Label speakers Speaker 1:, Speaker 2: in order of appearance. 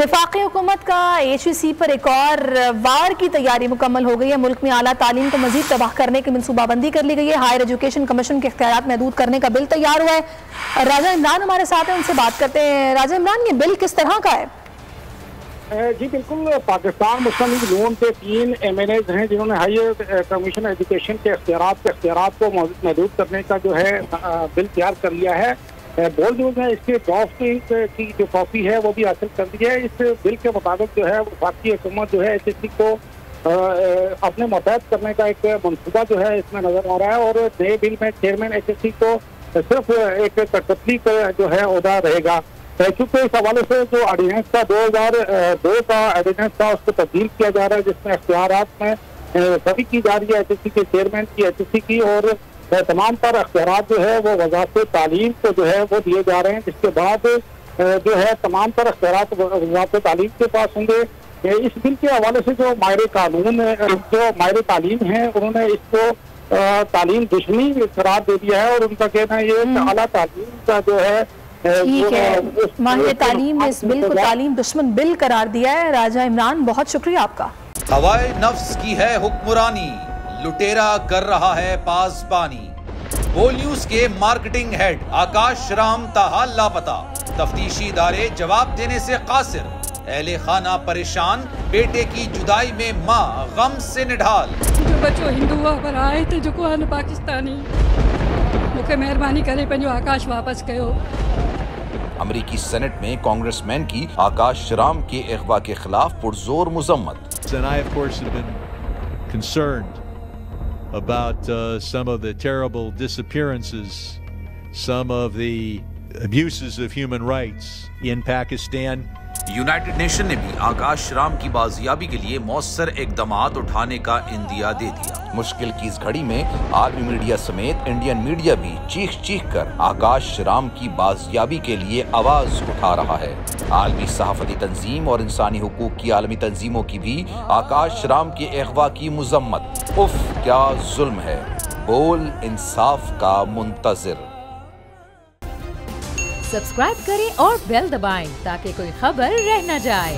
Speaker 1: वफाकी हुकूमत का HEC पर एक और वार की तैयारी मुकम्मल हो गई है। मुल्क में आला तालीम को मजीद तबाह करने की मनसूबाबंदी कर ली गई है। हायर एजुकेशन कमीशन के इख्तियारात महदूद करने का बिल तैयार हुआ है। राजा इमरान हमारे साथ हैं, उनसे बात करते हैं। राजा इमरान, ये बिल किस तरह का है?
Speaker 2: जी बिल्कुल, पाकिस्तान मुस्लिम लीग नून के 3 MNAs हैं जिन्होंने हायर कमीशन एजुकेशन के इख्तियारात को महदूद करने का जो है बिल तैयार कर लिया है। बोर्ड न्यूज ने इसके ड्राफ्ट की जो कॉपी है वो भी हासिल कर दी है। इस बिल के मुताबिक जो है वफाकी हुकूमत जो है HEC को अपने मुतहद करने का एक मनसूबा जो है इसमें नजर आ रहा है और नए बिल में चेयरमैन HEC को सिर्फ एक कठपुतली का जो है ओहदा रहेगा। चूंकि इस हवाले से जो ऑर्डिनेंस था 2002 का ऑर्डिनेंस था उसको तब्दील किया जा रहा है, जिसमें इख्तियारात में सभी की जा रही है HEC के चेयरमैन की, HEC की, और तमाम पर अख्तियारात जो है वो वजारत तालीम को जो है वो दिए जा रहे हैं, जिसके बाद जो है तमाम पर अख्तियारात वजारत तालीम के पास होंगे। इस बिल के हवाले से जो माहिर कानून जो माहिर तालीम है उन्होंने इसको तालीम दुश्मनी करार दे दिया है और उनका कहना है ये आला तालीम का जो है
Speaker 1: माहिर तालीम ने इस बिल को तालीम दुश्मन बिल करार दिया है। राजा इमरान, बहुत शुक्रिया आपका।
Speaker 3: हवाए नफ्स की है हुक्मरानी, लुटेरा कर रहा है पासबानी। बोल न्यूज के मार्केटिंग हेड आकाश राम ताहा लापता, तफ्तीशी इदारे जवाब देने से कासिर। अहले खाना परेशान, बेटे की जुदाई में माँ गम से निढाल।
Speaker 4: जो बच्चो हिंदू पर आए थे जो को पाकिस्तानी, मुझे मेहरबानी करे पंहिंजो आकाश वापस कयो।
Speaker 3: अमरीकी सेनेट में कांग्रेसमैन की आकाश राम के अगवा के खिलाफ पुरजोर मुजम्मत।
Speaker 5: And I, of course, have been concerned about some of the terrible disappearances, some of the abuses of human rights in Pakistan.
Speaker 3: United nation ने भी आकाश राम की बाजियाबी के लिए मौसर इकदामात उठाने का इंदिया दे दिया। मुश्किल की इस घड़ी में आर्मी मीडिया समेत इंडियन मीडिया भी चीख चीख कर आकाश राम की बाजियाबी के लिए आवाज उठा रहा है। आलमी सहाफती तंजीम और इंसानी हुकूक की आलमी तंजीमों की भी आकाश राम के अगवा की मुजम्मत। उफ, क्या जुल्म है, बोल इंसाफ का मुंतजिर।
Speaker 6: सब्सक्राइब करें और बेल दबाएं ताकि कोई खबर रह न जाए।